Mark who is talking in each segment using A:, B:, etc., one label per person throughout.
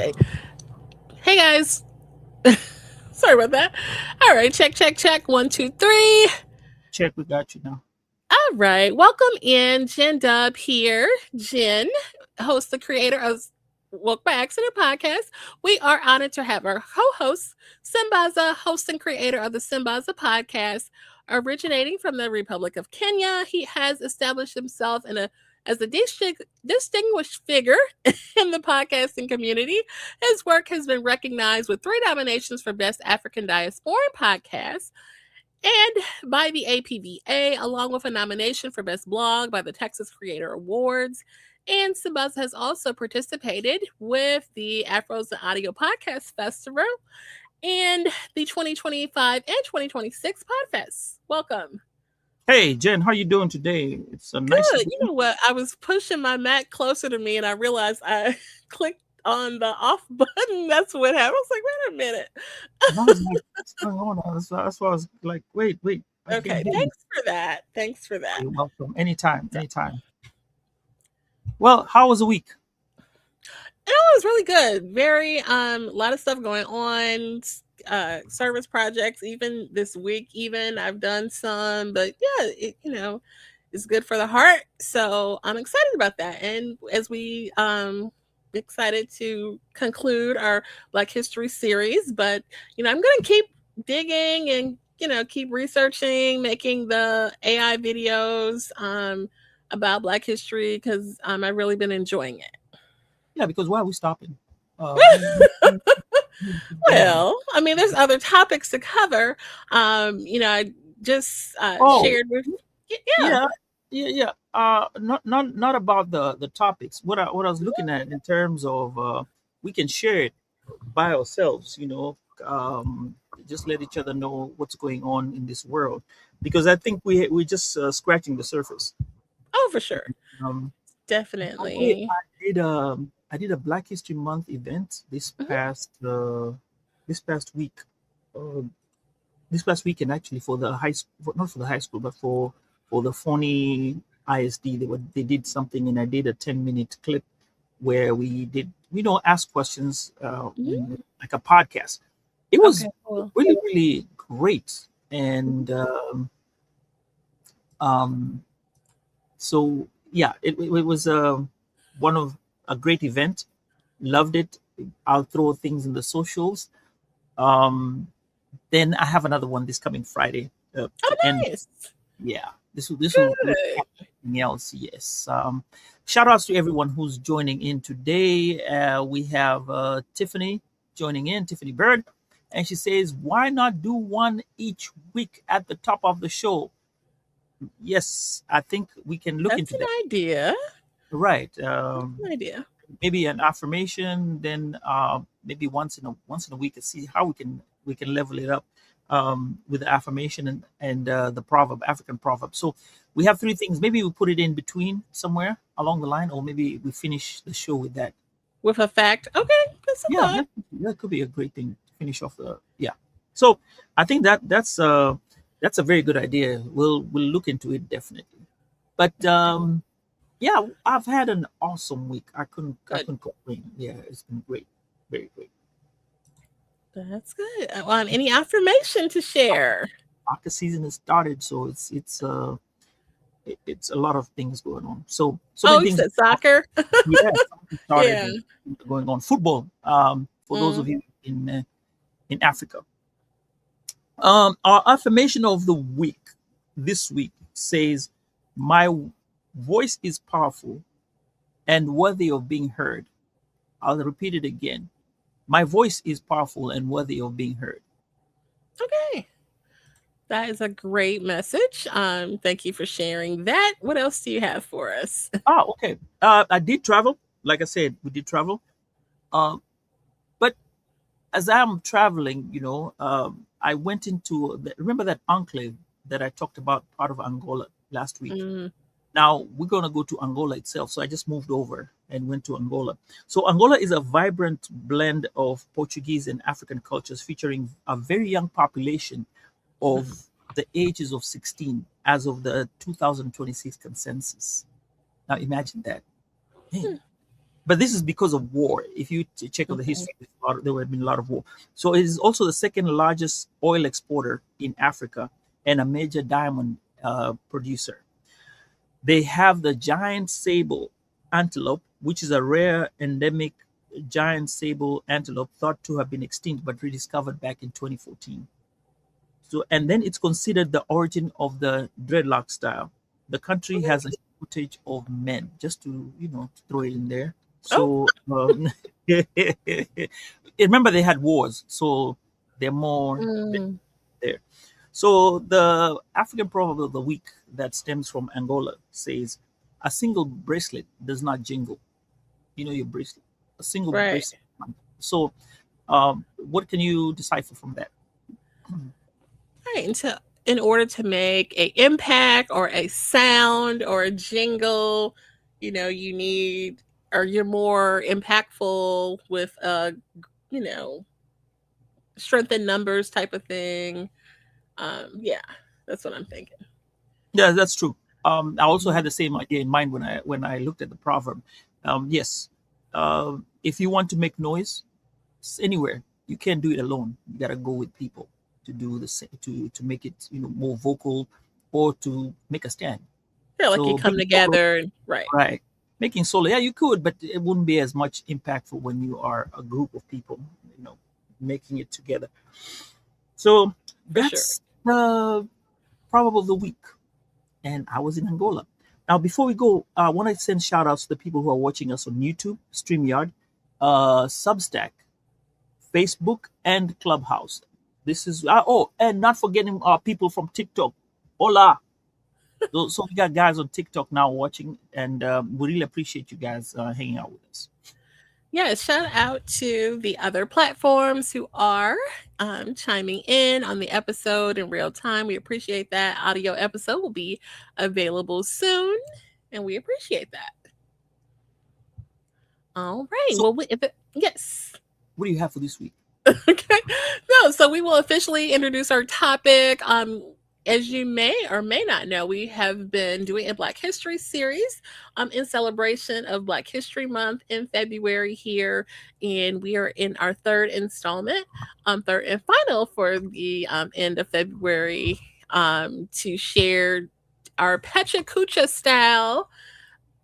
A: Okay. Hey guys. Sorry about that. All right. Check, check, check. 1, 2, 3.
B: Check, we got you now.
A: All right. Welcome in. Jen Dub here. Jen, host, the creator of Woke by Accident podcast. We are honored to have our co-host, Sambaza, host and creator of the Sambaza Podcast. Originating from the Republic of Kenya, he has established himself as a distinguished figure in the podcasting community. His work has been recognized with 3 nominations for Best African Diasporan Podcast and by the APVA, along with a nomination for Best Blog by the Texas Creator Awards. And Sambaza has also participated with the Afros and Audio Podcast Festival and the 2025 and 2026 Podfest. Welcome.
B: Hey, Jen, how you doing today? It's a nice to
A: Good.
B: see
A: You
B: you.
A: know what? I was pushing my Mac closer to me and I realized I clicked on the off button. That's what happened. I was like, wait a minute.
B: And I was like, what's going on? That's why I was like, wait, I can't
A: Okay.
B: hear you.
A: Thanks for that. Thanks for that.
B: You're welcome. Anytime. Well, how was the week?
A: It was really good. Very a lot of stuff going on. Service projects even this week. Even I've done some, but yeah, it's good for the heart. So I'm excited about that. And as we excited to conclude our Black History series, but I'm going to keep digging and keep researching, making the AI videos about Black history because I've really been enjoying it.
B: Yeah, because why are we stopping? We keep going.
A: Well, I mean, there's other topics to cover. I just
B: Oh,
A: shared with, yeah.
B: yeah, yeah. Not about the topics. What I was looking at in terms of we can share it by ourselves. Just let each other know what's going on in this world, because I think we're just scratching the surface.
A: Oh, for sure,
B: Um,
A: definitely.
B: I did a Black History Month event
A: Mhm.
B: this past week, uh, this past weekend actually, for the high school, not for the high school, but for the Phony ISD. They did something, and I did a 10-minute clip where we don't ask questions
A: Mhm.
B: like a podcast. It was
A: Okay, cool.
B: really great, and um, so yeah, it was one of a great event. Loved it. I'll throw things in the socials. Um, then I have another one this coming Friday
A: Oh,
B: to end.
A: nice.
B: Yeah, this will
A: Good.
B: something else. Yes. Shout outs to everyone who's joining in today. We have Tiffany joining in, Tiffany Bird, and she says, "Why not do one each week at the top of the show?" Yes, I think we can look
A: That's
B: into
A: an
B: that.
A: idea.
B: Right.
A: That's an idea.
B: Maybe an affirmation, then maybe once in a week to see how we can level it up with the affirmation and the proverb, African proverb. So we have 3 things. Maybe we put it in between somewhere along the line, or maybe we finish the show with that.
A: With a fact. Okay, that's a
B: Yeah,
A: thought.
B: that could be a great thing to finish off the, yeah. So I think that's a very good idea. We'll look into it definitely. But yeah, I've had an awesome week. I
A: Good.
B: couldn't complain. Yeah, it's been great, very great.
A: That's good. Any affirmation to share?
B: Soccer season has started, so it's a lot of things going on. So
A: Oh,
B: many
A: you
B: things.
A: said soccer.
B: Yeah, soccer started
A: Yeah.
B: and going on. Football. For those
A: Mm.
B: of you in Africa. Our affirmation of the week this week says, "My voice is powerful and worthy of being heard." I'll repeat it again. My voice is powerful and worthy of being heard.
A: Okay. That is a great message. Thank you for sharing that. What else do you have for us?
B: Ah, okay. I did travel. Like I said, we did travel. Uh, but as I'm traveling, I went into remember that enclave that I talked about, part of Angola last week.
A: Mm,
B: Now we're gonna go to Angola itself. So I just moved over and went to Angola. So Angola is a vibrant blend of Portuguese and African cultures, featuring a very young population of the ages of 16 as of the 2026 census. Now imagine that.
A: hmm,
B: Man, But this is because of war. If you check on the
A: Okay.
B: history, there have been a lot of war. So it is also the second largest oil exporter in Africa and a major diamond producer. They have the giant sable antelope, which is a rare endemic giant sable antelope thought to have been extinct but rediscovered back in 2014. So, and then it's considered the origin of the dreadlock style. The country has a shortage of men, just to to throw it in there.
A: Oh,
B: So remember they had wars, so they're more
A: mm,
B: there. So the African proverb of the week that stems from Angola says, "A single bracelet does not jingle." You know your bracelet, a single
A: right.
B: bracelet. So, what can you decipher from that?
A: Right. And so, in order to make a impact or a sound or a jingle, you need, or you're more impactful with you know, strength in numbers type of thing. Yeah, that's what I'm thinking.
B: Yeah, that's true. I also
A: Mhm.
B: had the same idea in mind when I looked at the proverb. Yes, if you want to make noise anywhere, you can't do it alone. You gotta go with people to do the same, to make it more vocal or to make a stand.
A: Yeah, like you
B: So
A: come
B: being solo,
A: together and right,
B: right? Making solo, yeah, you could, but it wouldn't be as much impactful when you are a group of people, you know, making it together. So
A: for sure.
B: that's the proverb of the week. And I was in Angola. Now, before we go, I want to send shout outs to the people who are watching us on YouTube, StreamYard, Substack, Facebook, and Clubhouse. This is, and not forgetting people from TikTok. Hola. So we got guys on TikTok now watching, and we really appreciate you guys hanging out with us.
A: Yeah, shout out to the other platforms who are chiming in on the episode in real time. We appreciate that. Audio episode will be available soon, and we appreciate that. All right.
B: So,
A: Well, yes.
B: what do you have for this week?
A: Okay. No, so we will officially introduce our topic. As you may or may not know, we have been doing a Black History series in celebration of Black History Month in February here. And we are in our third installment, third and final for the end of February to share our Pecha Kucha style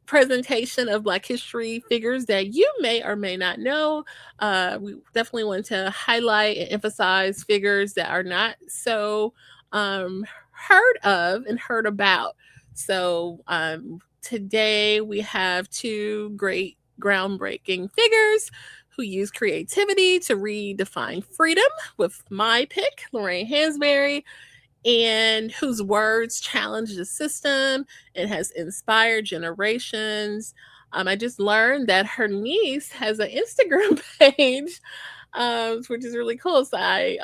A: presentation of Black history figures that you may or may not know. We definitely want to highlight and emphasize figures that are not so heard of and heard about. So today we have two great groundbreaking figures who use creativity to redefine freedom with my pick, Lorraine Hansberry, and whose words challenge the system. It has inspired generations. I just learned that her niece has an Instagram page, which is really cool. So I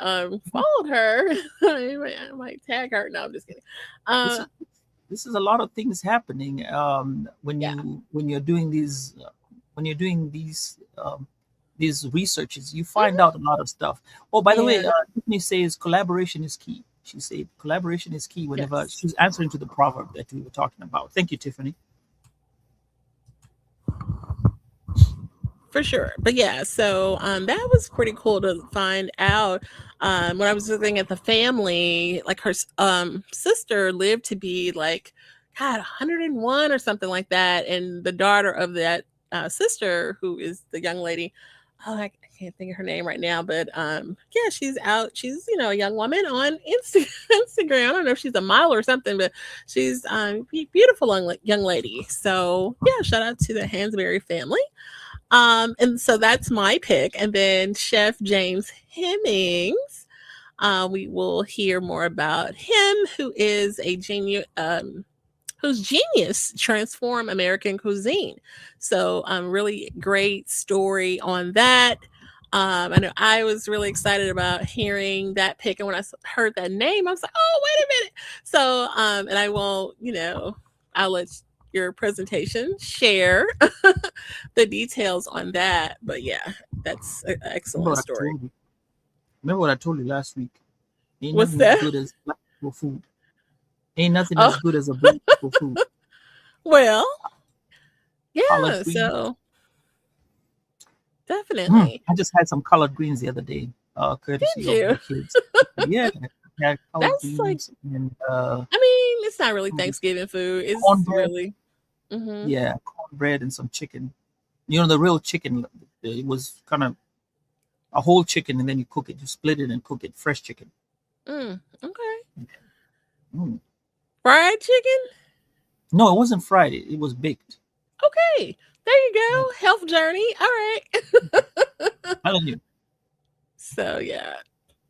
A: followed her. I might tag her. No, I'm just kidding.
B: This
A: Uh,
B: is this is a lot of things happening
A: yeah.
B: when you're doing these researches. You find
A: Mhm.
B: out a lot of stuff. Oh, by the way,
A: Yeah.
B: Tiffany says collaboration is key. She said collaboration is key whenever
A: Yes.
B: she's answering to the proverb that we were talking about. Thank you, Tiffany.
A: For sure. But yeah, so that was pretty cool to find out. When I was looking at the family, like her sister lived to be like, God, 101 or something like that. And the daughter of that sister, who is the young lady, oh, I can't think of her name right now, but yeah, she's out. She's, a young woman on Instagram. I don't know if she's a model or something, but she's beautiful young lady. So yeah, shout out to the Hansberry family. And so that's my pick. And then Chef James Hemmings, we will hear more about him, who is a genius, whose genius transformed American cuisine. So, really great story on that. I know I was really excited about hearing that pick, and when I heard that name, I was like, "Oh, wait a minute!" So, and I won't, I'll let your presentation share the details on that. But yeah, that's an
B: Remember
A: excellent
B: what I
A: story.
B: told you. Remember what I told you last week. Ain't
A: What's
B: nothing as
A: that?
B: good as black people food. Ain't nothing
A: Oh,
B: as good as a black people food.
A: well,
B: Holla
A: yeah.
B: Queen.
A: So Definitely.
B: I just had some collard greens the other day,
A: Did
B: courtesy of the
A: you?
B: kids. Yeah, I had collard
A: That's like,
B: greens and
A: I mean, it's not really
B: some
A: Thanksgiving food. It's
B: cornbread.
A: really, mm-hmm.
B: Yeah, cornbread and some chicken. You know, the real chicken. It was kind of a whole chicken, and then you cook it. You split it and cook it. Fresh chicken.
A: Okay.
B: Mm.
A: Fried chicken?
B: No, it wasn't fried. It was baked.
A: Okay. There you
B: Yeah,
A: go. Health journey. All right.
B: telling you.
A: So yeah.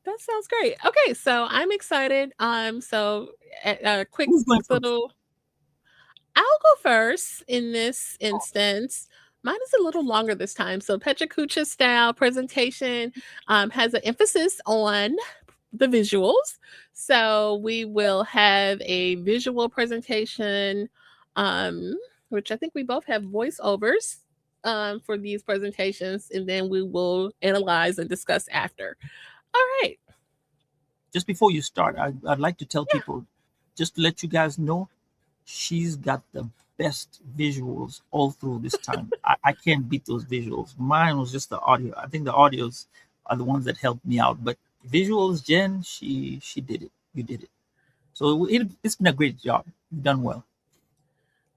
A: That sounds great. Okay, so I'm excited. So a quick
B: Who's going first?
A: little I'll go first in this instance. Mine is a little longer this time. So Petra Kucha style presentation has an emphasis on the visuals. So we will have a visual presentation, which I think we both have voiceovers for these presentations, and then we will analyze and discuss after. All right.
B: Just before you start, I'd like to tell
A: Yeah.
B: people, just to let you guys know, she's got the best visuals all through this time. I can't beat those visuals. Mine was just the audio. I think the audios are the ones that helped me out. But visuals, Jen, she did it. You did it. So it's been a great job. You've done well.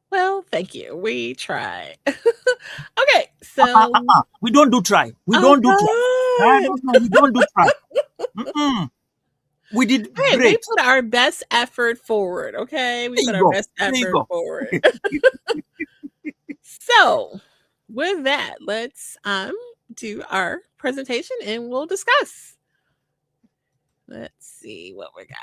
A: Well, thank you. We try. Okay, so
B: We don't do try. We
A: oh
B: don't do try.
A: God.
B: No, we don't do try. Mm-mm. We did
A: Hey, we
B: great.
A: put our best effort forward, okay? We
B: There
A: put
B: you
A: our
B: go.
A: best
B: There you
A: effort
B: go.
A: forward. So, with that, let's do our presentation and we'll discuss. Let's see what we got.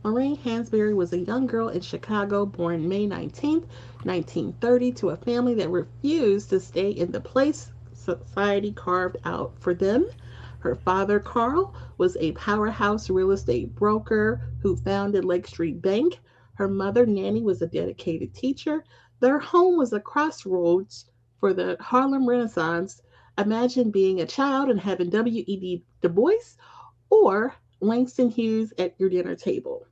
A: Lorraine Hansberry was a young girl in Chicago born May 19th, 1930, to a family that refused to stay in the place society carved out for them. Her father, Carl, was a powerhouse real estate broker who founded Lake Street Bank. Her mother, Nanny, was a dedicated teacher. Their home was a crossroads for the Harlem Renaissance. Imagine being a child and having W.E.B. Du Bois or Langston Hughes at your dinner table.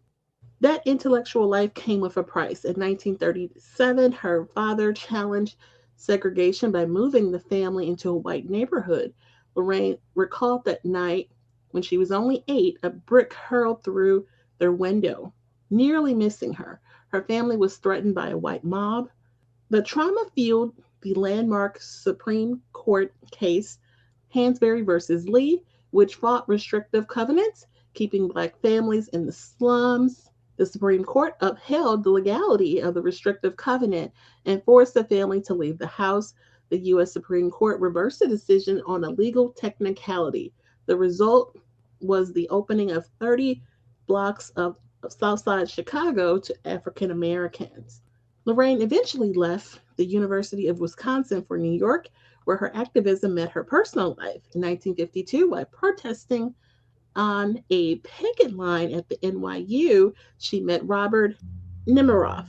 A: That intellectual life came with a price. In 1937, her father challenged segregation by moving the family into a white neighborhood. Lorraine recalled that night when she was only 8, a brick hurled through their window, nearly missing her. Her family was threatened by a white mob. The trauma fueled the landmark Supreme Court case, Hansberry versus Lee, which fought restrictive covenants, keeping Black families in the slums. The Supreme Court upheld the legality of the restrictive covenant and forced the family to leave the house. The U.S. Supreme Court reversed the decision on a legal technicality. The result was the opening of 30 blocks of Southside Chicago to African Americans. Lorraine eventually left the University of Wisconsin for New York, where her activism met her personal life. In 1952, while protesting on a picket line at the NYU, she met Robert Nemiroff,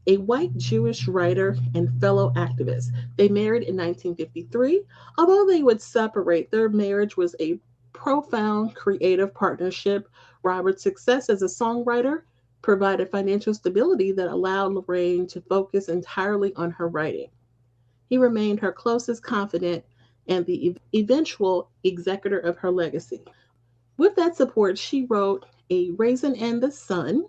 A: a white Jewish writer and fellow activist. They married in 1953. Although they would separate, their marriage was a profound creative partnership. Robert's success as a songwriter provided financial stability that allowed Lorraine to focus entirely on her writing. He remained her closest confidant and the eventual executor of her legacy. With that support, she wrote A Raisin in the Sun.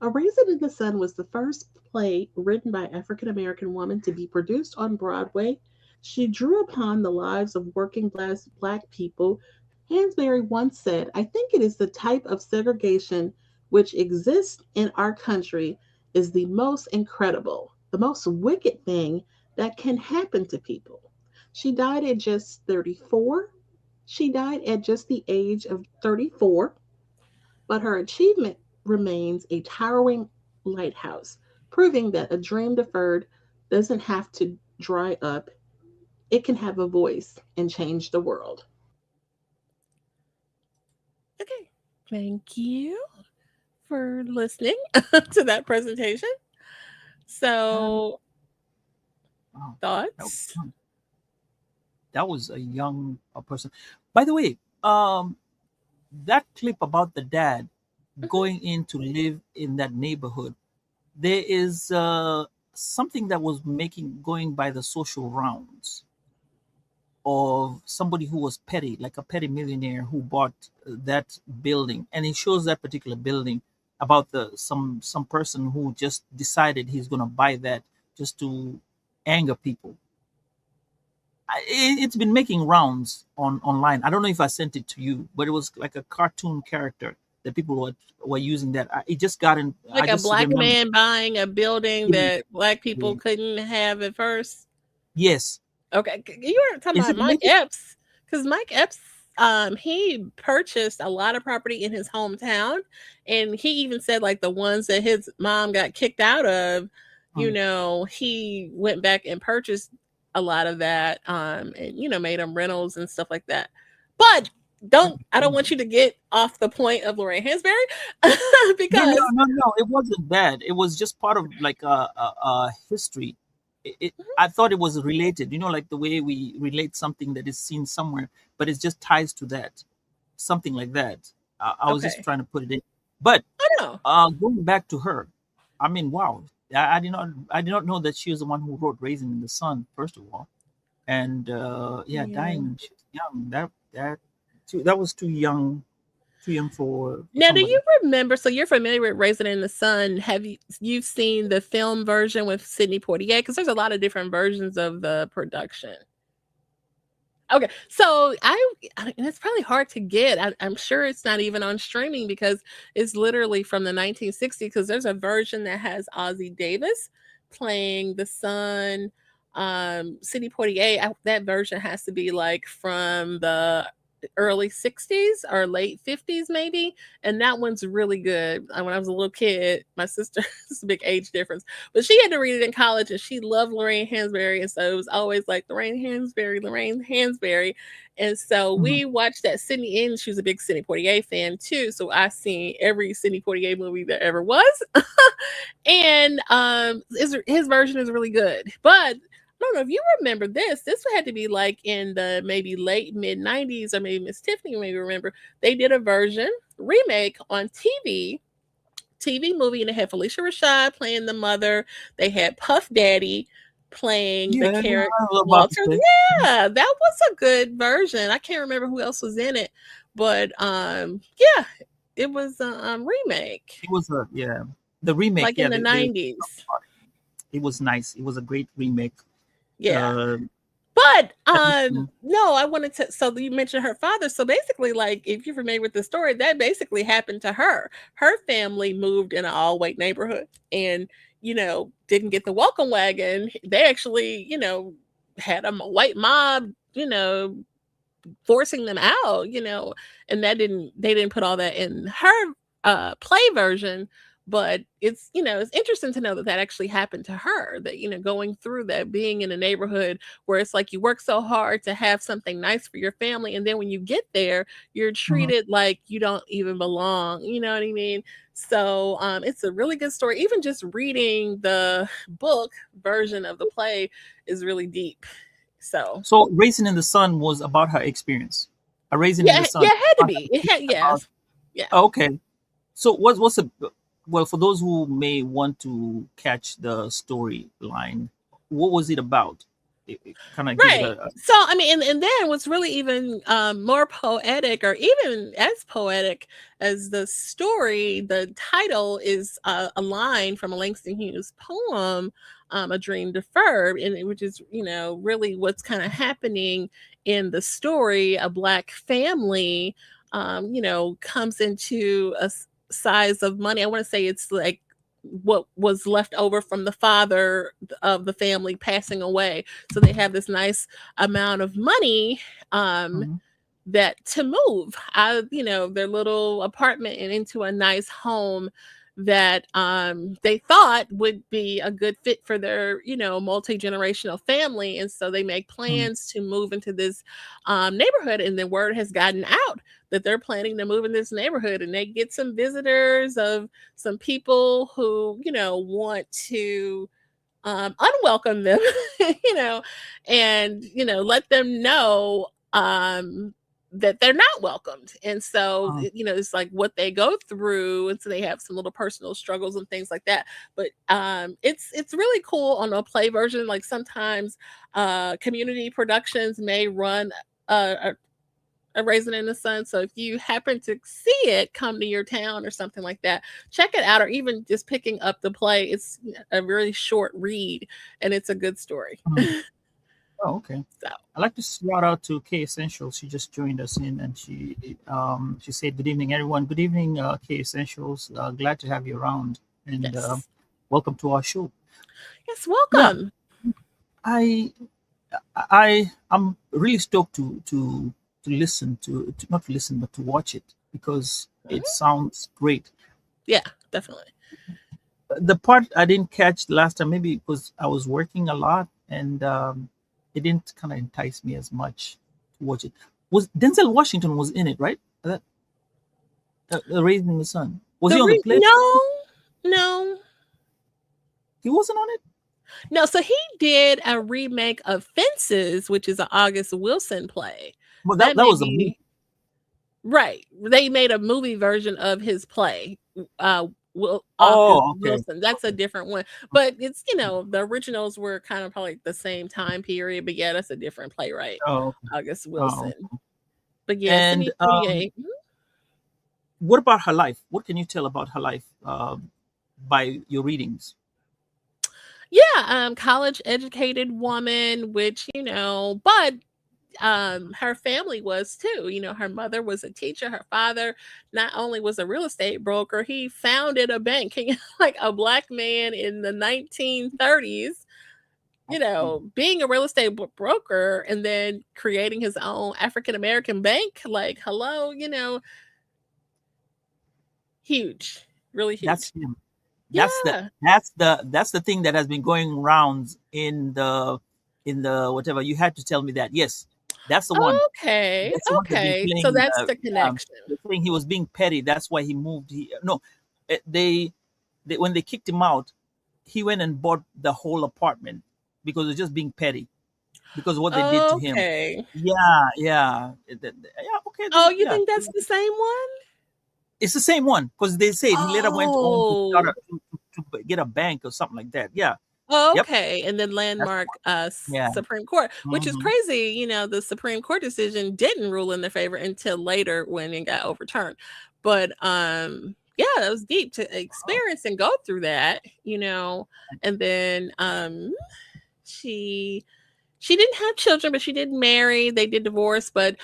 A: A Raisin in the Sun was the first play written by African American woman to be produced on Broadway. She drew upon the lives of working class Black people. Hansberry once said, I think it is the type of segregation which exists in our country is the most incredible, the most wicked thing that can happen to people. She died at just 34. She died at just the age of 34, but her achievement remains a towering lighthouse, proving that a dream deferred doesn't have to dry up. It can have a voice and change the world. Okay. Thank you for listening to that presentation. So,
B: Wow,
A: thoughts?
B: that was a young person. By the way, that clip about the dad
A: Mhm.
B: going in to live in that neighborhood, there is something that was going by the social rounds of somebody who was petty, like a petty millionaire who bought that building, and it shows that particular building about the some person who just decided he's going to buy that just to anger people. It's been making rounds online. I don't know if I sent it to you, but it was like a cartoon character that people were using. That it just got in. I
A: Like a
B: just
A: black
B: remember.
A: man buying a building that black people couldn't have at first.
B: Yes.
A: Okay, you were talking
B: Is
A: about
B: it
A: Mike
B: making?
A: Epps, because Mike Epps, he purchased a lot of property in his hometown, and he even said like the ones that his mom got kicked out of, he went back and purchased a lot of that, and made them rentals and stuff like that. But I don't want you to get off the point of Lorraine Hansberry
B: Yeah, no,
A: because
B: no, no. It wasn't bad. It was just part of like a history. I thought it was related. Like the way we relate something that is seen somewhere, but it just ties to that, something like that. I was just
A: okay,
B: trying to put it in. But
A: I know.
B: going back to her, I mean, wow. I did not know that she was the one who wrote "Raisin in the Sun" first of all, and yeah,
A: Yeah.
B: dying when she was young. That was too young for
A: Now, do you
B: somebody.
A: remember? So you're familiar with "Raisin in the Sun"? Have you've seen the film version with Sidney Poitier? Because there's a lot of different versions of the production. Okay, so and it's probably hard to get. I'm sure it's not even on streaming because it's literally from the 1960s. Because there's a version that has Ozzie Davis playing the son. Sidney Poitier. That version has to be like from the early 60s or late 50s maybe, and that one's really good. When I was a little kid, my sister, it's a big age difference, but she had to read it in college and she loved Lorraine Hansberry, and so it was always like Lorraine Hansberry. And so
B: Mhm.
A: we watched that. Sydney, and she was a big Sidney Poitier fan too, so I seen every Sidney Poitier movie there ever was. And his version is really good, but I don't know if you remember this. This had to be like in the maybe late mid 90s, or maybe Miss Tiffany maybe remember. They did a version remake on TV movie, and they had Felicia Rashad playing the mother. They had Puff Daddy playing the
B: Yeah, yeah,
A: character
B: I was about to
A: Walter.
B: say.
A: Yeah, that was a good version. I can't remember who else was in it, but yeah, it was a remake
B: It was the remake.
A: like in
B: Yeah,
A: the
B: they
A: 90s.
B: it was nice. It was a great remake.
A: Yeah.
B: Uh,
A: But
B: mhm,
A: no, I wanted to. So you mentioned her father. So basically, like if you're familiar with the story, that basically happened to her. Her family moved in an all white neighborhood, and didn't get the welcome wagon. They actually, had a white mob, forcing them out, and they didn't put all that in her play version. But it's interesting to know that that actually happened to her, that going through that, being in a neighborhood where it's like you work so hard to have something nice for your family, and then when you get there you're
B: mhm.
A: treated like you don't even belong, you know what I mean? So it's a really good story. Even just reading the book version of the play is really deep. So
B: So, "Raisin in the Sun" was about her experience. A raisin in the
A: yeah,
B: sun.
A: yeah, it had to
B: About her
A: be. It had,
B: experience about.
A: yes. Yeah.
B: Okay. So, what's a well, for those who may want to catch the storyline, what was it about? Kind of give it
A: Right.
B: a.
A: So I mean, and then what's really even more poetic, or even as poetic as the story, the title is a line from a Langston Hughes poem, "A Dream Deferred," which is really what's kind of happening in the story. A black family, comes into size of money. I want to say it's like what was left over from the father of the family passing away, so they have this nice amount of money, um
B: Mhm,
A: that to move out of their little apartment and into a nice home that they thought would be a good fit for their multi-generational family. And so they make
B: mhm,
A: plans to move into this neighborhood, and the word has gotten out that they're planning to move in this neighborhood, and they get some visitors of some people who want to unwelcome them, you know, and let them know that they're not welcomed. And so,
B: Uh,
A: it's like what they go through. And so they have some little personal struggles and things like that. But it's really cool on a play version. Like sometimes community productions may run a Raisin in the Sun. So if you happen to see it come to your town or something like that, check it out, or even just picking up the play. It's a really short read and it's a good story.
B: oh, okay.
A: So
B: I'd like to shout out to K Essentials. She just joined us in, and she said, "Good evening, everyone. Good evening, K Essentials. Glad to have you around, and
A: yes.
B: welcome to our show."
A: Yes,
B: Yeah,
A: welcome.
B: I I'm really stoked to listen to not to listen but to watch it because
A: Mhm.
B: it sounds great.
A: Yeah, definitely.
B: The part I didn't catch the last time, maybe because I was working a lot and it didn't kind of entice me as much to watch it. Was Denzel Washington was in it, right? That Raising the Sun. Was he on the play?
A: No, no,
B: He wasn't on it.
A: no. So he did a remake of Fences, which is an August Wilson play.
B: But
A: That
B: that
A: may
B: was a movie.
A: be right. They made a movie version of his play. August
B: Oh, okay.
A: Wilson. That's a
B: Okay.
A: different one. But it's, the originals were kind of probably the same time period. But yeah, that's a different playwright,
B: Oh, okay.
A: August
B: Oh.
A: Wilson. But yeah,
B: And
A: Sydney Poitier.
B: what about her life? What can you tell about her life by your readings?
A: Yeah, college educated woman, which, but her family was too. Her mother was a teacher, her father not only was a real estate broker, he founded a bank. Like a black man in the 1930s, being a real estate broker and then creating his own African American bank. Like, hello, huge, really
B: That's
A: huge.
B: him.
A: Yeah.
B: That's the thing that has been going rounds in the whatever. You had to tell me that. Yes, that's the one.
A: Okay.
B: That's the one they've been
A: Okay. So
B: playing.
A: that's the connection.
B: They're saying he was being petty. That's why he moved. No, they when they kicked him out, he went and bought the whole apartment because it's just being petty because of what they did to him.
A: Okay.
B: Yeah, yeah, yeah. Okay,
A: Oh, you
B: yeah.
A: think that's the same one?
B: It's the same one because they said he later went on to start
A: Oh.
B: to get a bank or something like that. Yeah. Yep.
A: Okay, and then
B: That's the
A: landmark
B: one. Yeah.
A: Supreme Court, which is
B: Hmm.
A: crazy. The Supreme Court decision didn't rule in their favor until later when it got overturned. But yeah, that was deep to
B: Oh,
A: experience and go through that, and then she she didn't have children, but she did marry. They did divorce, but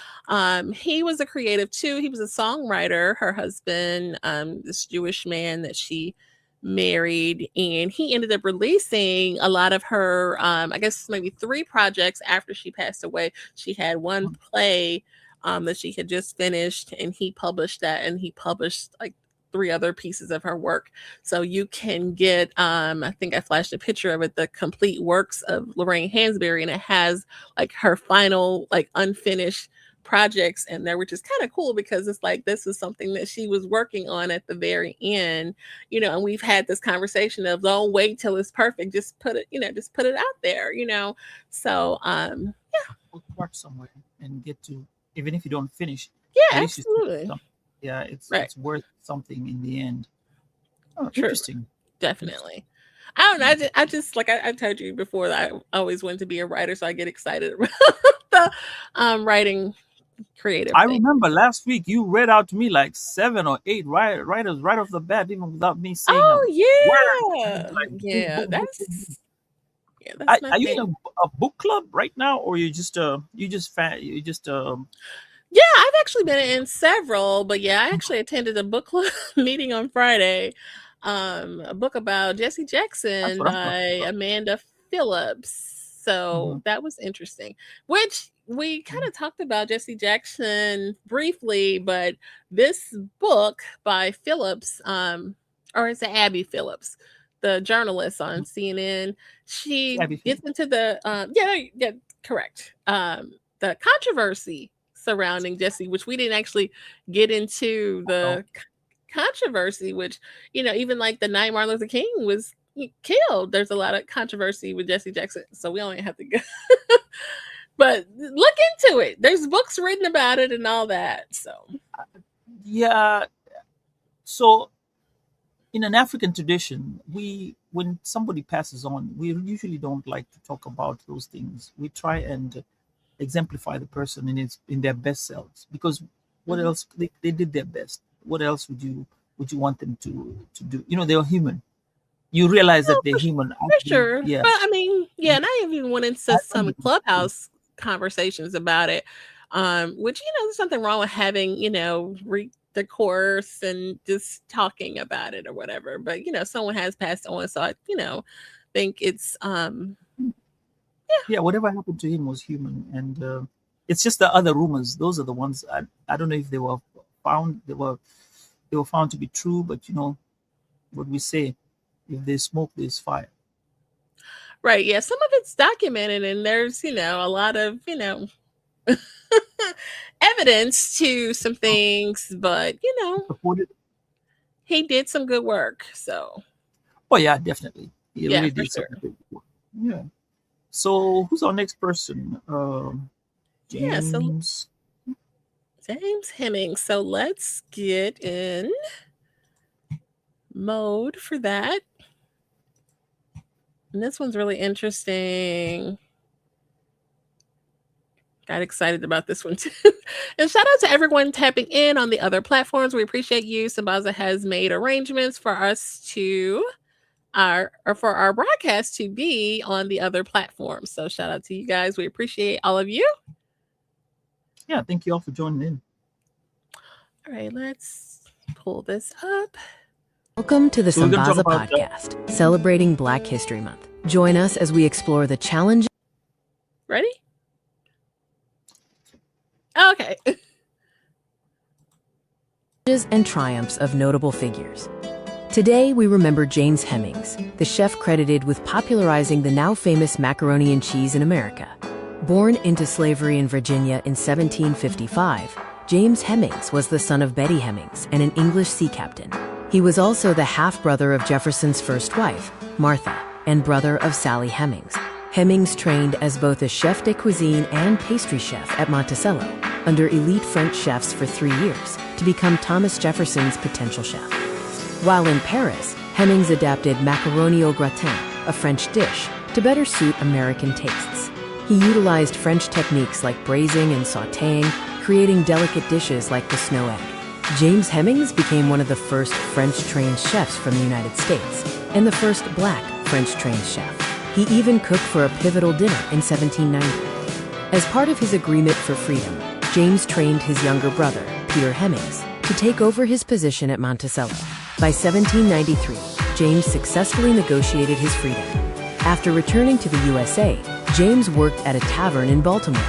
A: he was a creative too. He was a songwriter. Her husband, this Jewish man that she married, and he ended up releasing a lot of her, I guess maybe three projects after she passed away. She had one play that she had just finished, and he published that, and he published like three other pieces of her work. So you can get, I think I flashed a picture of it, the complete works of Lorraine Hansberry, and it has like her final, like unfinished projects in there, which is kind of cool because it's like this is something that she was working on at the very end, and we've had this conversation of don't wait till it's perfect, just put it, just put it out there, So
B: we'll start somewhere and get to even if you don't finish,
A: yeah,
B: at least you see
A: absolutely.
B: something. Yeah,
A: Right.
B: it's worth something in the end. Oh,
A: True.
B: interesting. Interesting.
A: Definitely. I don't know. I just like I told you before that I always wanted to be a writer, so I get excited about the writing creative
B: I
A: thing.
B: remember last week you read out to me like 7 or 8 writers right off the bat, even without me saying a
A: Oh
B: word.
A: yeah.
B: Like boom,
A: Yeah,
B: boom, boom, boom, boom.
A: that's my
B: Are you in
A: thing.
B: a book club right now, or you just
A: Yeah, I've actually been in several, but yeah, I actually attended a book club meeting on Friday. A book about Jesse
B: that's
A: Jackson
B: what I'm
A: by
B: talking about.
A: Amanda Phillips. So
B: Hmm.
A: that was interesting. Which we kind of talked about Jesse Jackson briefly, but this book by Phillips, or it's Abby Phillips, the journalist on CNN,
B: It's
A: she
B: Abby
A: gets
B: Phillips.
A: into the yeah, correct. The controversy surrounding Jesse, which we didn't actually get into
B: No.
A: the controversy, which, even like the night Martin Luther King was killed, there's a lot of controversy with Jesse Jackson. So we only have to go But look into it. There's books written about it and all that. So
B: Yeah. So in an African tradition, when somebody passes on, we usually don't like to talk about those things. We try and exemplify the person in their best selves, because what
A: mhm.
B: else, they did their best. What else would you want them to do? They were human. You realize that
A: Oh,
B: they're human
A: for
B: actually.
A: sure.
B: Yeah.
A: But I mean, yeah, and I even went into
B: I
A: some
B: understand.
A: clubhouse conversations about it. Which, there's something wrong with having, read the course and just talking about it or whatever. But someone has passed on, so I, think it's
B: Yeah, whatever happened to him was human, and it's just the other rumors. Those are the ones I don't know if they were found. They were found to be true, but what we say: if there's smoke, there's fire.
A: right. Yeah, some of it's documented and there's, a lot of, evidence to some
B: So,
A: things, but
B: support it.
A: he did some good work. So
B: Oh yeah, definitely. He
A: yeah,
B: really
A: for
B: did
A: sure.
B: something good. Yeah. So who's our next person?
A: Yeah, so
B: James.
A: James Hemming. So let's get in mode for that. And this one's really interesting. Got excited about this one too. And shout out to everyone tapping in on the other platforms. We appreciate you. Sambaza has made arrangements for us to for our broadcast to be on the other platforms. So shout out to you guys. We appreciate all of you.
B: Yeah, thank you all for joining in.
A: All right, let's pull this up.
C: Welcome to the
B: So we're going to talk
C: Sambaza
B: about
C: Podcast, celebrating Black History Month. Join us as we explore the challenges
A: Ready? Okay.
C: and triumphs of notable figures. Today, we remember James Hemmings, the chef credited with popularizing the now famous macaroni and cheese in America. Born into slavery in Virginia in 1755, James Hemmings was the son of Betty Hemmings and an English sea captain. He was also the half-brother of Jefferson's first wife, Martha, and brother of Sally Hemings. Hemmings trained as both a chef de cuisine and pastry chef at Monticello, under elite French chefs for 3 years, to become Thomas Jefferson's potential chef. While in Paris, Hemmings adapted macaroni au gratin, a French dish, to better suit American tastes. He utilized French techniques like braising and sautéing, creating delicate dishes like the snow egg. James Hemmings became one of the first French-trained chefs from the United States, and the first Black French-trained chef. He even cooked for a pivotal dinner in 1790. As part of his agreement for freedom, James trained his younger brother, Peter Hemmings, to take over his position at Monticello. By 1793, James successfully negotiated his freedom. After returning to the USA, James worked at a tavern in Baltimore.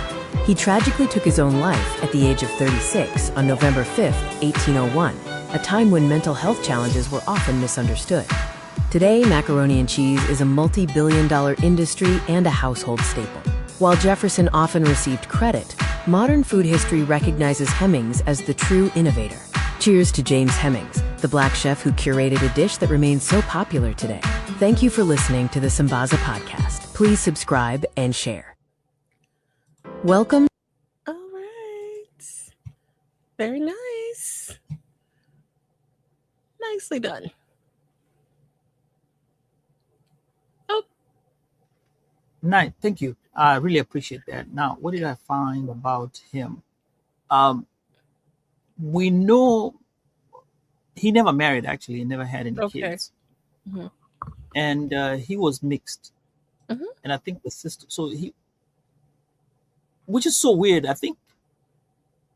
C: He tragically took his own life at the age of 36 on November 5, 1801, a time when mental health challenges were often misunderstood. Today, macaroni and cheese is a multi-billion-dollar industry and a household staple. While Jefferson often received credit, modern food history recognizes Hemmings as the true innovator. Cheers to James Hemmings, the Black chef who curated a dish that remains so popular today. Thank you for listening to the Sambaza Podcast. Please subscribe and share. Welcome.
A: All right. Very nice. Nicely done. Oh,
B: Nice, thank you. I really appreciate that. Now, what did I find about him? Um, we know he never married. Actually, he never had any
A: okay.
B: kids,
A: Mhm.
B: and he was mixed.
A: Mhm.
B: And I think the sister. So which is so weird. I think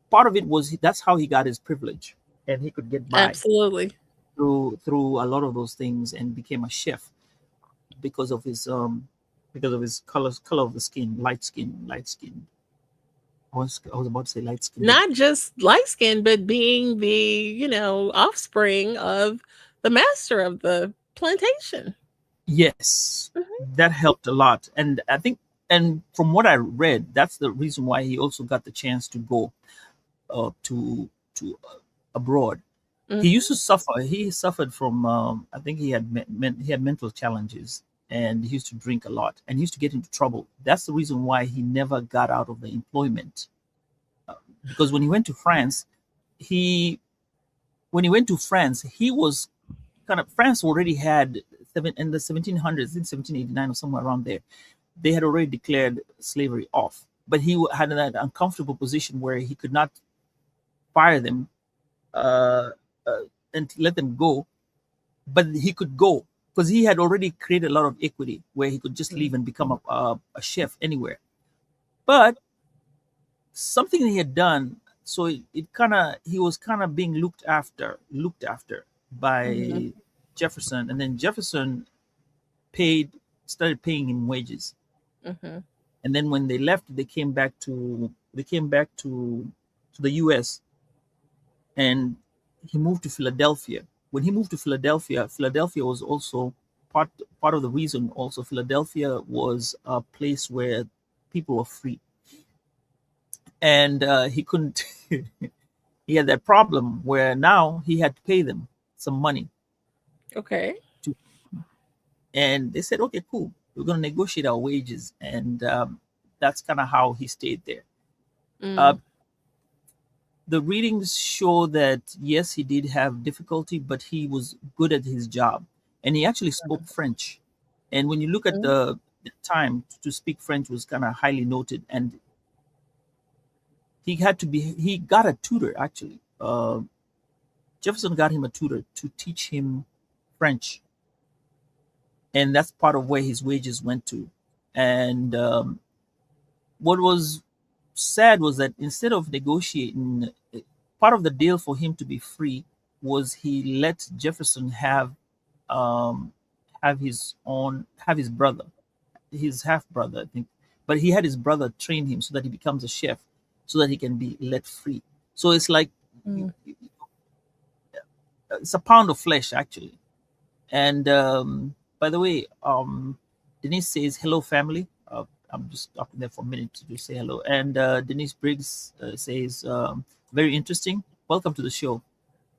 B: part of it was that's how he got his privilege, and he could get by
A: Absolutely.
B: through a lot of those things, and became a chef because of his color of the skin, light skin. I was about to say light skin, but
A: Not just light skin, but being the, offspring of the master of the plantation.
B: yes,
A: Mhm.
B: that helped a lot. And I think, and from what I read, that's the reason why he also got the chance to go to abroad. He
A: Mhm.
B: used to suffer. He suffered from. I think he had mental challenges, and he used to drink a lot, and he used to get into trouble. That's the reason why he never got out of the employment. Because when he went to France, he he was kind of, France already had in the 1700s, in 1789 or somewhere around there, they had already declared slavery off. But he had that uncomfortable position where he could not fire them uh, and let them go, but he could go because he had already created a lot of equity where he could just leave and become a chef anywhere. But something he had done, so it kind of, he was kind of being looked after by Jefferson, and then Jefferson started paying him wages. And then when they left, they came back to the U.S. and he moved to Philadelphia. When he moved to Philadelphia, Philadelphia was also part of the reason. Also, Philadelphia was a place where people were free, and he couldn't. He had that problem where now he had to pay them some money.
A: Okay.
B: And they said, okay, cool, we're going to negotiate our wages. And that's kind of how he stayed there. The readings show that, yes, he did have difficulty, but he was good at his job. And he actually spoke French. And when you look at the time, to speak French was kind of highly noted. And he got a tutor, actually. Jefferson got him a tutor to teach him French. And that's part of where his wages went to. And what was sad was that instead of negotiating, part of the deal for him to be free was he let Jefferson have his brother, his half brother, I think. But he had his brother train him so that he becomes a chef, so that he can be let free. So it's like it's a pound of flesh, actually. And by the way, Denise says hello, family. I'm just stopping there for a minute to say hello. And Denise Briggs says very interesting. Welcome to the show.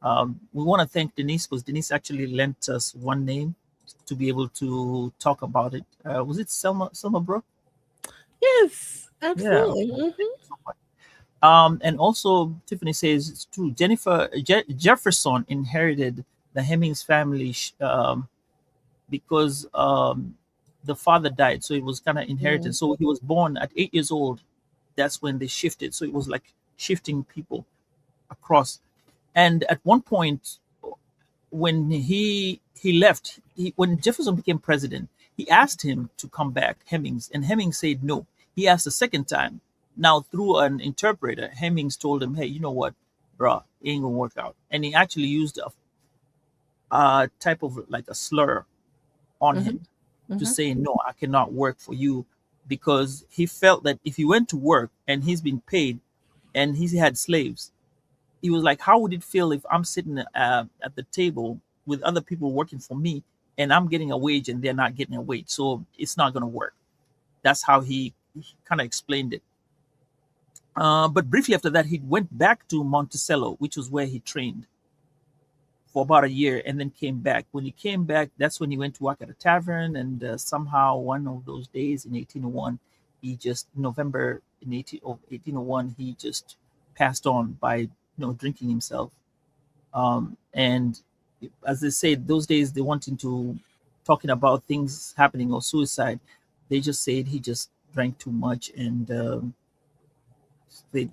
B: We want to thank Denise because Denise actually lent us one name to be able to talk about it. Was it Selma Brooke?
A: Yes, absolutely.
B: Yeah. And also Tiffany says it's true. Jefferson inherited the Hemmings family because the father died, so it was kind of inherited. So he was born at 8 years old. That's when they shifted. So it was like shifting people across. And at one point, when he left, when Jefferson became president, he asked him to come back, Hemmings, and Hemmings said no. He asked a second time. Now, through an interpreter, Hemmings told him, hey, you know what, bruh, it ain't gonna work out. And he actually used a type of like a slur on him to say, no, I cannot work for you, because he felt that if he went to work and he's been paid and he had slaves, he was like, how would it feel if I'm sitting at the table with other people working for me and I'm getting a wage and they're not getting a wage? So it's not going to work. That's how he kind of explained it. But briefly after that, he went back to Monticello, which was where he trained for about a year, and then came back. When he came back, that's when he went to work at a tavern, and somehow one of those days in 1801, November in 1801, he just passed on by drinking himself. And as they say, those days they weren't into talking about things happening or suicide. They just said he just drank too much, and they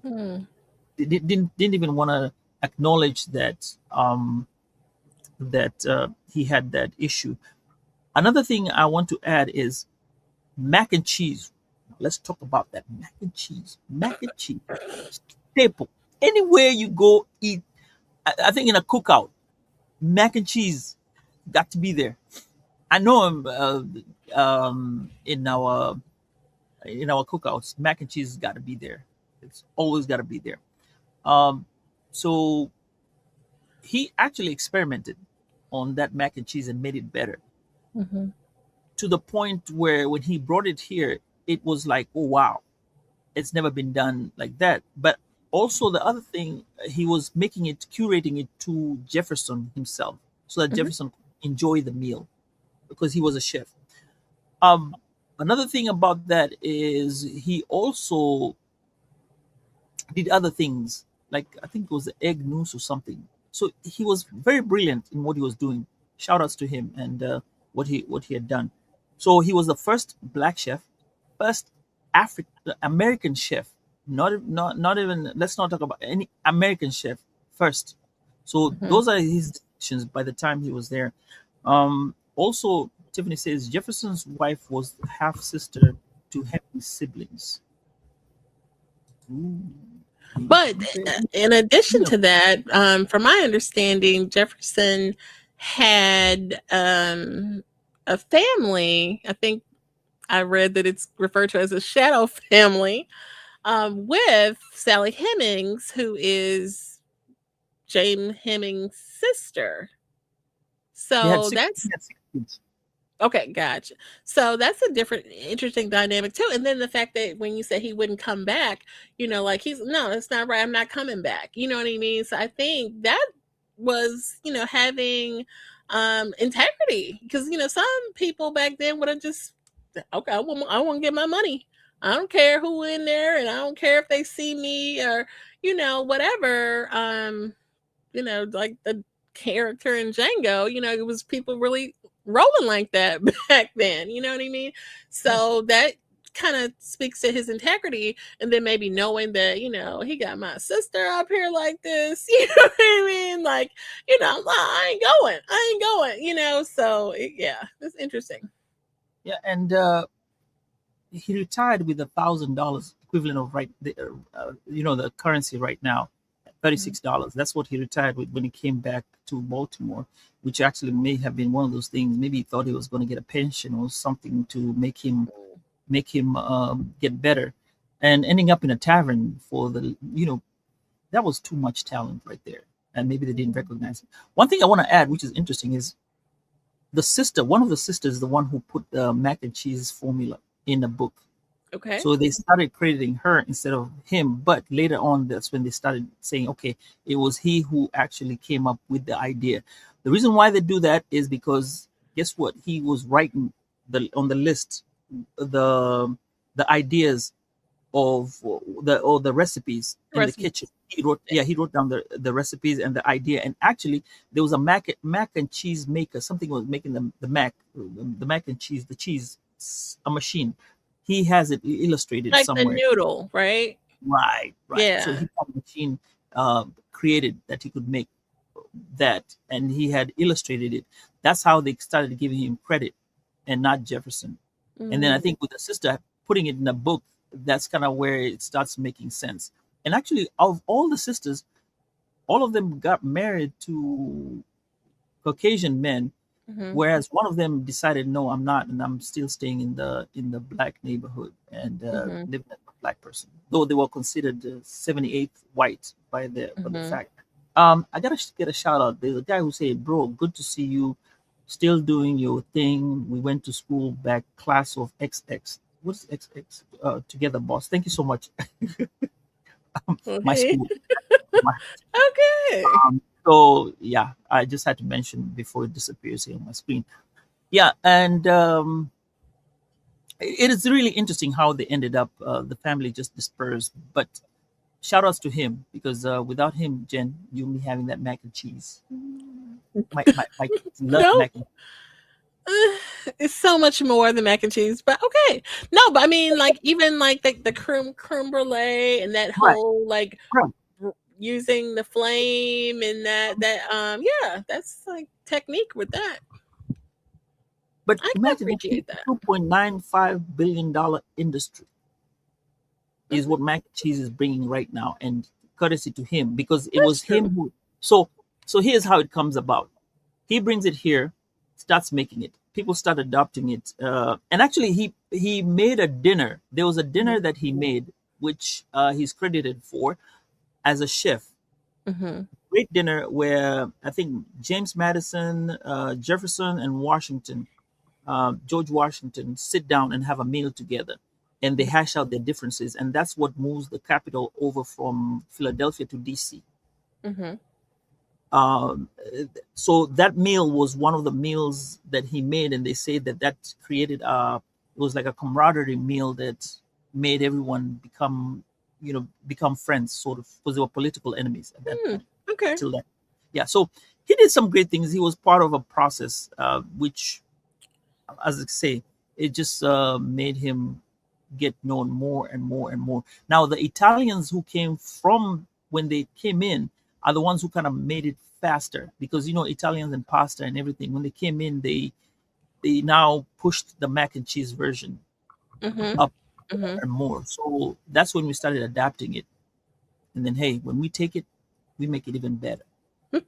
B: didn't even want to acknowledge that he had that issue. Another thing I want to add is mac and cheese. Let's talk about that mac and cheese. Mac and cheese, staple. Anywhere you go eat, I think in a cookout, mac and cheese got to be there. I know in our cookouts, mac and cheese has got to be there. It's always got to be there. So he actually experimented on that mac and cheese and made it better, to the point where when he brought it here, it was like, oh wow, it's never been done like that. But also the other thing, he was curating it to Jefferson himself, so that Jefferson could enjoy the meal, because he was a chef. Um, Another thing about that is he also did other things, like I think it was the egg news or something. So he was very brilliant in what he was doing. Shout outs to him and what he had done. So he was the first black chef, first African American chef. Not even, let's not talk about any American chef first. So
A: Mhm.
B: those are his distinctions by the time he was there. Also, Tiffany says Jefferson's wife was half sister to Henry's siblings. Ooh.
A: But
B: Okay.
A: in addition
B: Yeah.
A: to that, from my understanding, Jefferson had a family. I think I read that it's referred to as a shadow family with Sally Hemings, who is James Hemings' sister.
B: He had
A: So
B: six.
A: that's
B: He had six kids.
A: okay, gotcha. So that's a different, interesting dynamic too. And then the fact that when you say he wouldn't come back, like he's no, that's not right. I'm not coming back. You know what I mean? So I think that was, having integrity, because some people back then would have just okay, I want to get my money. I don't care who in there, and I don't care if they see me or whatever. Like the character in Django, it was people really rolling like that back then. You know what I mean?
B: Yeah.
A: So that kind of speaks to his integrity, and then maybe knowing that he got my sister up here like this. You know what I mean? Like I ain't going. So yeah, it's interesting.
B: Yeah, and he retired with $1,000 equivalent of the currency right now,
A: Mhm.
B: $36. That's what he retired with when he came back to Baltimore, which actually may have been one of those things. Maybe he thought he was going to get a pension or something to make him get better, and ending up in a tavern for that was too much talent right there, and maybe they didn't recognize it. One thing I want to add, which is interesting, is one of the sisters, the one who put the mac and cheese formula in the book.
A: Okay.
B: So they started crediting her instead of him. But later on, that's when they started saying, okay, it was he who actually came up with the idea. The reason why they do that is because guess what? He was writing on the list the the ideas of the recipes in the
A: Recipe.
B: kitchen. He wrote down the recipes and the idea. And actually, there was a mac and cheese maker. Something was making the mac and cheese, the cheese, a machine. He has it illustrated
A: Like the
B: somewhere.
A: noodle, right?
B: Right, right. So
A: Yeah.
B: he had a machine created that he could make that, and he had illustrated it. That's how they started giving him credit, and not Jefferson. And then I
A: Mm.
B: think with the sister putting it in a book, that's kind of where it starts making sense. And actually, of all the sisters, all of them got married to Caucasian men,
A: Mhm.
B: whereas one of them decided, no, I'm not, and I'm still staying in the black neighborhood and
A: Mhm.
B: living as a black person, though they were considered 78th white by the
A: Mhm.
B: fact. I gotta get a shout out. There's a guy who said, "Bro, good to see you, still doing your thing. We went to school back, class of XX. What's XX? Together, boss. Thank you so much. My
A: Okay.
B: school, my
A: Okay.
B: so yeah, I just had to mention before it disappears here on my screen. Yeah, and it is really interesting how they ended up. The family just dispersed, but shout outs to him because without him, Jen, you'll be having that mac and cheese. My kids love
A: No,
B: mac and
A: it's so much more than mac and cheese, but okay. No, but I mean, like even like the creme brulee and that
B: right,
A: whole like
B: right.
A: using the flame and yeah, that's like technique with that.
B: But
A: I can
B: imagine the
A: appreciate that.
B: $2.95 billion industry is
A: Mhm.
B: what mac and cheese is bringing right now, and courtesy to him because it
A: That's
B: was
A: true.
B: him who. So here's how it comes about. He brings it here, starts making it. People start adopting it, and actually, he made a dinner. There was a dinner
A: Mhm.
B: that he made, which he's credited for as a chef.
A: Mhm.
B: Great dinner where I think James Madison, Jefferson, and George Washington sit down and have a meal together, and they
A: Mhm.
B: hash out their differences, and that's what moves the capital over from Philadelphia to DC.
A: Mhm.
B: Um, so that meal was one of the meals that he made, and they say that that created it was like a camaraderie meal that made everyone become friends, sort of, because they were political enemies at that
A: Hmm.
B: point
A: Okay.
B: till then. Yeah, so he did some great things. He was part of a process, which, as I say, it just made him get known more and more and more. Now, the Italians who came from when they came in are the ones who kind of made it faster, because Italians and pasta and everything. When they came in, they now pushed the mac and cheese version
A: Mm-hmm.
B: up
A: Mm-hmm.
B: more and more. So that's when we started adapting it. And then, hey, when we take it, we make it even better.
A: Okay.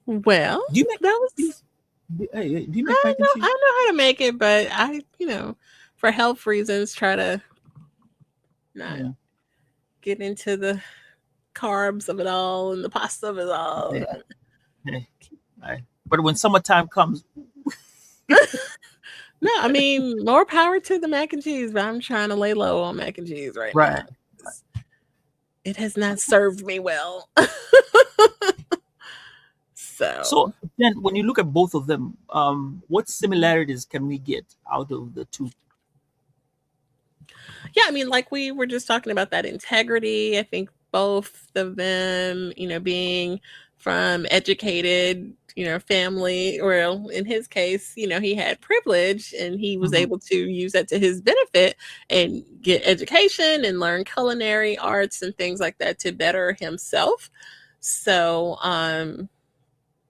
A: Well,
B: Do you make?
A: that
B: Do you,
A: was.
B: do you make mac and cheese?
A: I know how to make it, but for health reasons, try to not
B: Yeah,
A: get into the carbs of it all and the pasta of it all.
B: yeah. Hey, but when summertime comes,
A: No, I mean more power to the mac and cheese, but I'm trying to lay low on mac and cheese right
B: right.
A: now. It has not served me well.
B: So
A: So
B: then, when you look at both of them, what similarities can we get out of the two?
A: yeah, I mean, like we were just talking about that integrity. I think both of them, being from educated, family, or in his case, he had privilege and he was
B: Mhm.
A: able to use that to his benefit and get education and learn culinary arts and things like that to better himself. So,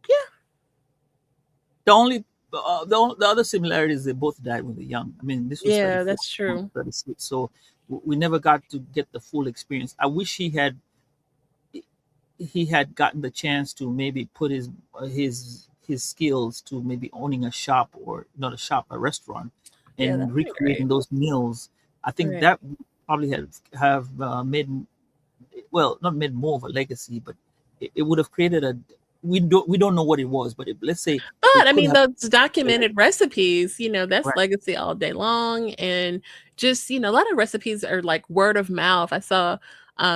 A: yeah,
B: The only the other similarity is they both died when they're young. I mean, this was
A: yeah,
B: 34,
A: that's true.
B: 36, so we never got to get the full experience. I wish he had gotten the chance to maybe put his skills to maybe owning a shop, or not a shop, a restaurant,
A: Yeah,
B: and
A: that'd be
B: recreating
A: great.
B: those meals. I think
A: Right.
B: that would probably have made, well, not made more of a legacy, but it would have created a, we don't know what it was, but let's say
A: But
B: it
A: I
B: could
A: mean,
B: have.
A: those documented recipes, that's
B: Right.
A: legacy all day long. And just, a lot of recipes are like word of mouth. I saw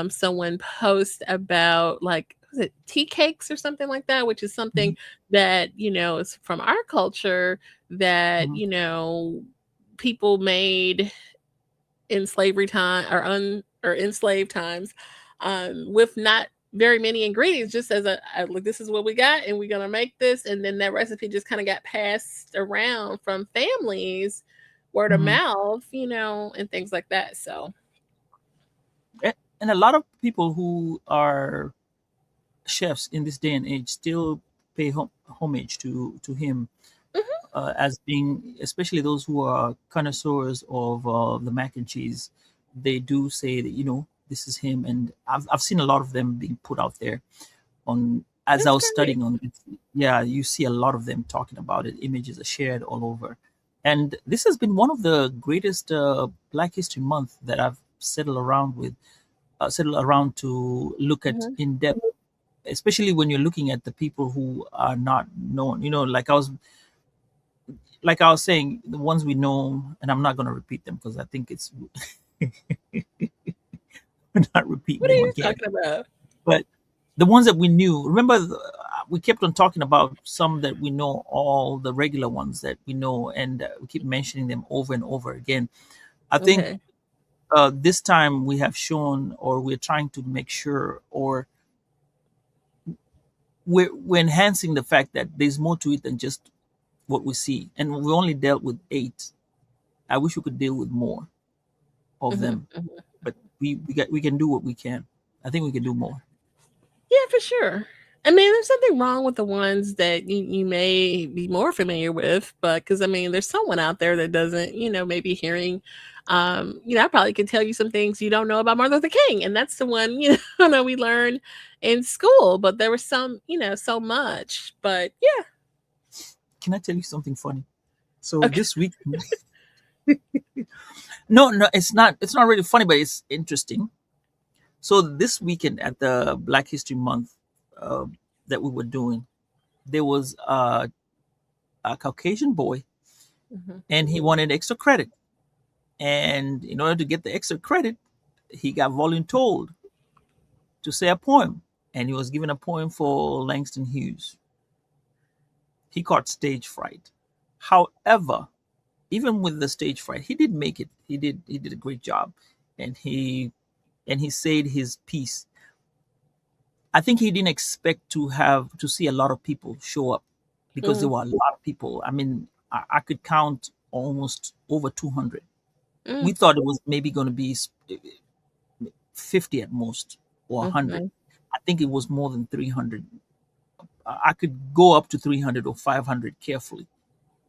A: someone post about like, was it tea cakes or something like that, which is something
B: Mhm,
A: that, is from our culture that,
B: mhm,
A: people made in slavery time or enslaved times, with not very many ingredients, just as like, this is what we got and we're gonna make this, and then that recipe just kind of got passed around from families, word of
B: mhm.
A: mouth, and things like that. So
B: And a lot of people who are chefs in this day and age still pay homage to him,
A: mhm,
B: as being, especially those who are connoisseurs of the mac and cheese. They do say that this is him, and I've seen a lot of them being put out there on, as I
A: that's
B: was
A: great.
B: studying on it. Yeah, you see a lot of them talking about it. Images are shared all over, and this has been one of the greatest Black History Month that I've settled around to look at
A: Mhm.
B: in depth, especially when you're looking at the people who are not known. Like I was saying, the ones we know, and I'm not going to repeat them because I think it's not repeating
A: What are
B: them
A: you
B: again.
A: talking about?
B: But the ones that we knew, remember, we kept on talking about some that we know, all the regular ones that we know, and we keep mentioning them over and over again. I think
A: Okay.
B: this time we have shown, or we're trying to make sure, or we're enhancing the fact that there's more to it than just what we see. And we only dealt with 8. I wish we could deal with more of
A: Mhm,
B: them,
A: mhm.
B: but we can do what we can. I think we can do more.
A: Yeah, for sure. I mean, there's nothing wrong with the ones that you may be more familiar with, but because I mean, there's someone out there that doesn't, maybe hearing, I probably could tell you some things you don't know about Martin Luther King, and that's the one, I know we learned in school, but there was some, so much. But yeah,
B: Can I tell you something funny? So
A: okay,
B: this week, no, no, it's not really funny, but it's interesting. So this weekend at the Black History Month uh, that we were doing, there was a Caucasian boy,
A: hmm,
B: and he wanted extra credit. And in order to get the extra credit, he got voluntold to say a poem. and he was given a poem for Langston Hughes. He caught stage fright. However, even with the stage fright, he did make it. He did a great job, and he said his piece. I think he didn't expect to see a lot of people show up, because there
A: Mm,
B: were a lot of people. I mean, I could count almost over 200. We
A: mm,
B: thought it was maybe going to be 50 at most, or 100.
A: mhm.
B: I think it was more than 300. I could go up to 300 or 500 carefully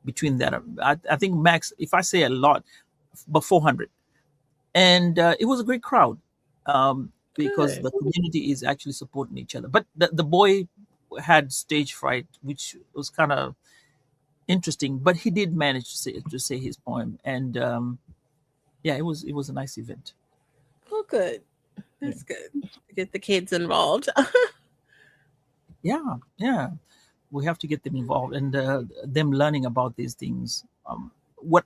B: between that. I think max, if I say a lot, but 400. And it was a great crowd, because
A: Good.
B: the community is actually supporting each other. But the boy had stage fright, which was kind of interesting, but he did manage to say his poem. And yeah, it was a nice event.
A: Well, good.
B: Yeah.
A: That's good. To get the kids involved.
B: Yeah, we have to get them involved, and them learning about these things. What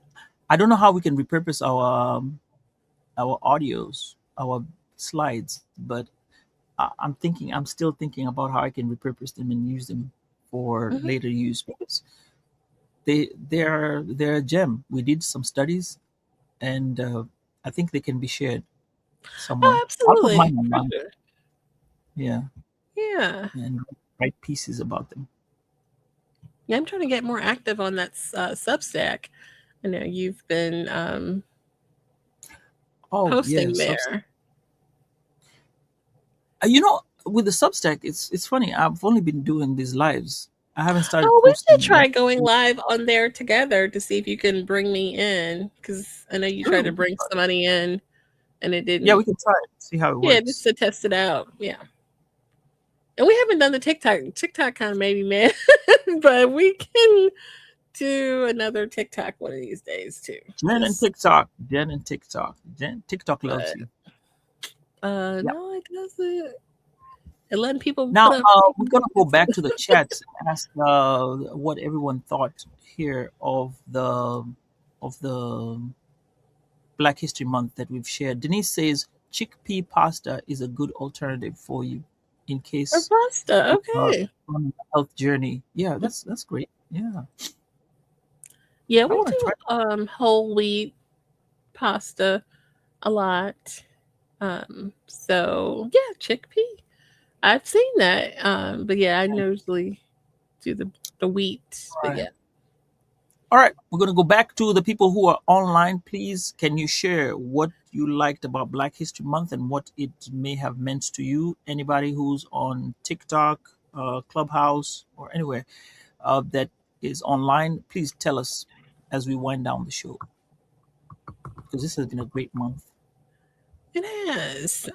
B: I don't know how we can repurpose our audios, our slides, but I'm still thinking about how I can repurpose them and use them for
A: Mhm.
B: later use, because they're a gem. We did some studies, and I think they can be shared
A: Oh,
B: somewhere. I'll put
A: absolutely.
B: mine
A: For
B: online.
A: sure.
B: Yeah,
A: Yeah.
B: and write pieces about them.
A: Yeah, I'm trying to get more active on that Substack. I know you've been
B: Oh yeah,
A: posting there.
B: with the Substack, it's funny. I've only been doing these lives. I haven't started
A: Oh, we should
B: posting.
A: try going live on there together to see if you can bring me in, because I know you
B: Sure,
A: tried to
B: we can
A: bring
B: try.
A: somebody in and it
B: Yeah,
A: didn't.
B: we can try it. See how it
A: Yeah, just
B: works.
A: to test it out. Yeah. And we haven't done the TikTok. TikTok kind of made me mad, but we can do another TikTok one of these days too.
B: Jen and
A: Just,
B: TikTok. Jen and TikTok. TikTok loves
A: but
B: you. Yeah.
A: no, it doesn't. And letting people
B: Now
A: put up
B: we're
A: fake
B: gonna go back
A: pictures.
B: to the chats and ask what everyone thought here of the Black History Month that we've shared. Denise says chickpea pasta is a good alternative for you in
A: Or
B: case
A: pasta.
B: you are
A: Okay.
B: on a health journey. Yeah, that's great. Yeah,
A: Yeah,
B: I
A: we
B: want to try.
A: do whole wheat pasta a lot. So yeah, chickpea. I've seen that. But yeah, I usually do the wheat.
B: All
A: But
B: right.
A: yeah.
B: All right, we're going to go back to the people who are online. Please, can you share what you liked about Black History Month and what it may have meant to you? Anybody who's on TikTok, Clubhouse, or anywhere that is online, please tell us as we wind down the show, because this has been a great month.
A: It has.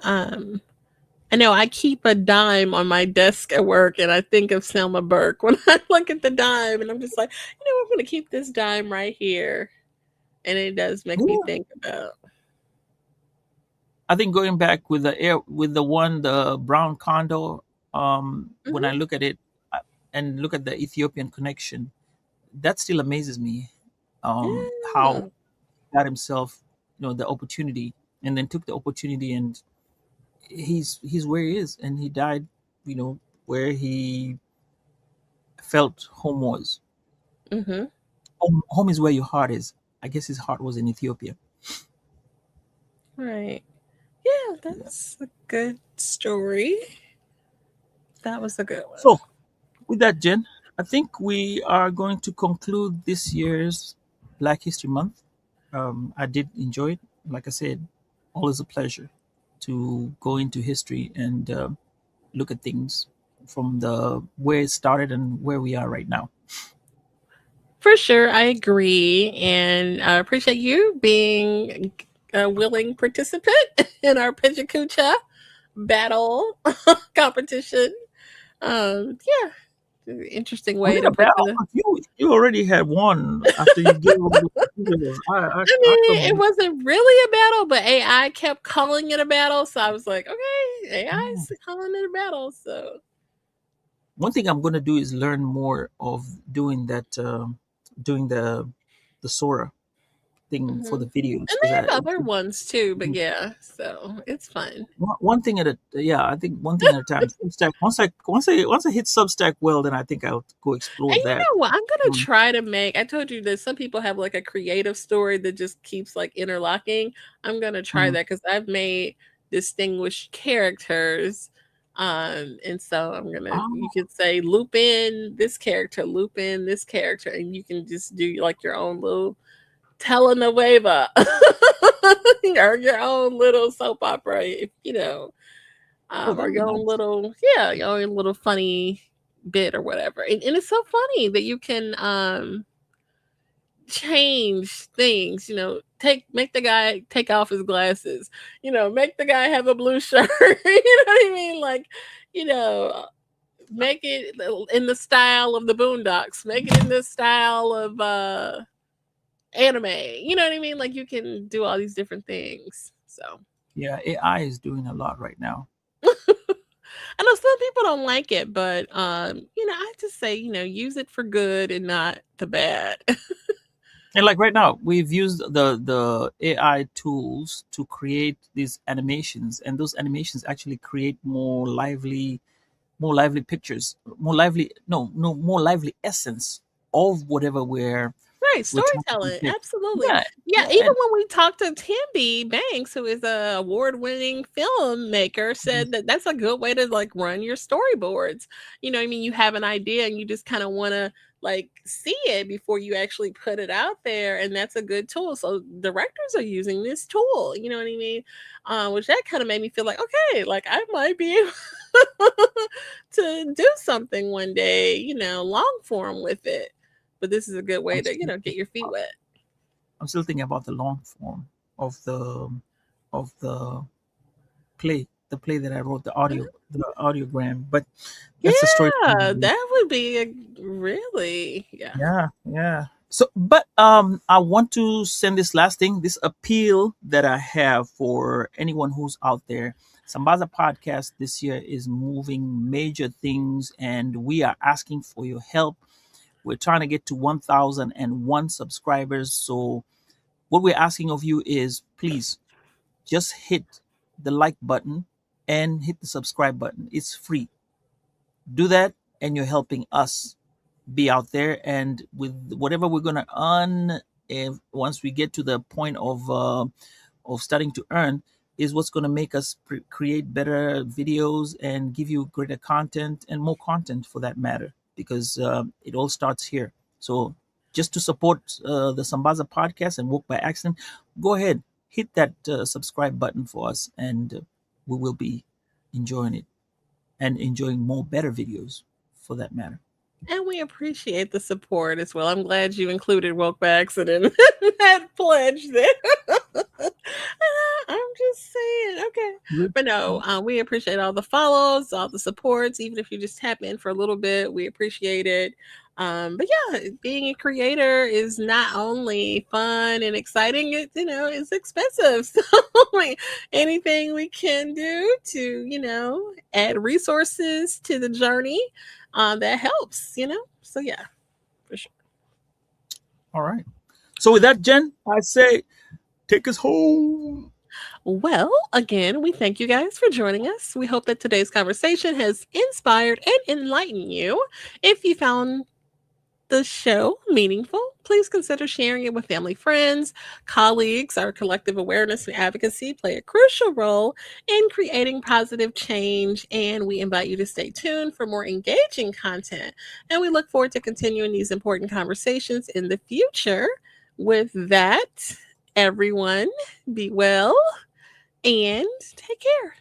A: I know I keep a dime on my desk at work, and I think of Selma Burke when I look at the dime, and I'm just like, I'm going to keep this dime right here, and it does make me
B: Yeah.
A: think about.
B: I think going back with the brown condor, when I
A: Mhm.
B: look at it and look at the Ethiopian connection, that still amazes me. How
A: Yeah.
B: got himself, the opportunity, and then took the opportunity, and he's where he is, and he died, where he felt home was.
A: Mhm.
B: Home is where your heart is. I guess his heart was in Ethiopia.
A: Right. Yeah,
B: Yeah.
A: that's a good story. That was a good one.
B: So with that, Jen, I think we are going to conclude this year's Black History Month. I did enjoy it. Like I said, always a pleasure to go into history and look at things from the where it started and where we are right now.
A: For sure, I agree, and I appreciate you being a willing participant in our Pijakucha battle competition. Yeah, interesting
B: Was
A: way
B: it
A: to
B: a
A: put
B: battle?
A: the.
B: 'Cause you already had won after you gave all the materials.
A: I
B: I
A: mean, it
B: couldn't.
A: wasn't really a battle, but AI kept calling it a battle, so I was like, okay, AI is calling it a battle, so
B: One thing I'm going to do is learn more of doing that, doing the Sora. thing for the videos
A: And
B: because
A: they have other ones too, but yeah, so it's fun.
B: one thing at a I think one thing at a time. Substack. Once I hit Substack, well, then I think I'll go explore
A: And you
B: that.
A: know what? I'm gonna try to make. I told you that some people have like a creative story that just keeps like interlocking. I'm gonna try
B: Mhm.
A: that because I've made distinguished characters. And so I'm gonna. You
B: Oh,
A: could say loop in this character, and you can just do like your own little telenovela or your own little soap opera, if you know, or
B: that'd be
A: your own
B: nice.
A: little, your own little funny bit or whatever. And it's so funny that you can change things, make the guy take off his glasses, make the guy have a blue shirt, you know what I mean? Like, you know, make it in the style of the Boondocks, make it in the style of anime, you know what I mean? Like you can do all these different things. So
B: Yeah, AI is doing a lot right now.
A: I know some people don't like it, but I just say, use it for good and not the bad.
B: And like right now, we've used the AI tools to create these animations, and those animations actually create more lively pictures, more lively no no more lively essence of whatever
A: Right,
B: we're trying to
A: storytelling,
B: depict.
A: absolutely.
B: Yeah,
A: Yeah,
B: yeah,
A: even
B: and
A: when we talked to Tamby Banks, who is a award-winning filmmaker, said that that's a good way to like run your storyboards. What I mean, you have an idea and you just kind of want to like see it before you actually put it out there, and that's a good tool. So directors are using this tool, you know what I mean? Which that kind of made me feel like, okay, like I might be able to do something one day, long form with it. But this is a good way
B: I'm
A: to,
B: still
A: get your feet wet.
B: I'm still thinking about the long form of the play that I wrote, the audiogram. But that's the story.
A: Yeah, that would be a really, yeah.
B: Yeah. So, but I want to send this last thing, this appeal that I have for anyone who's out there. Sambaza Podcast this year is moving major things, and we are asking for your help. We're trying to get to 1,001 subscribers. So, what we're asking of you is please just hit the like button and hit the subscribe button. It's free. Do that, and you're helping us be out there. And with whatever we're gonna earn, if once we get to the point of starting to earn, is what's gonna make us create better videos and give you greater content and more content for that matter. Because it all starts here. So just to support the Sambaza Podcast and Walk by Accident, go ahead, hit that subscribe button for us, and we will be enjoying it and enjoying more better videos for that matter.
A: And we appreciate the support as well. I'm glad you included Woke by Accident in that pledge there. I'm just saying, okay. But no, we appreciate all the follows, all the supports, even if you just tap in for a little bit, we appreciate it. But yeah, being a creator is not only fun and exciting, it's expensive. So like, anything we can do to, add resources to the journey, that helps, So yeah, for sure.
B: All right. So with that, Jen, I say take us home.
A: Well, again, we thank you guys for joining us. We hope that today's conversation has inspired and enlightened you. If you found the show meaningful, please consider sharing it with family, friends, colleagues. Our collective awareness and advocacy play a crucial role in creating positive change, and we invite you to stay tuned for more engaging content. And we look forward to continuing these important conversations in the future. With that, everyone, be well and take care.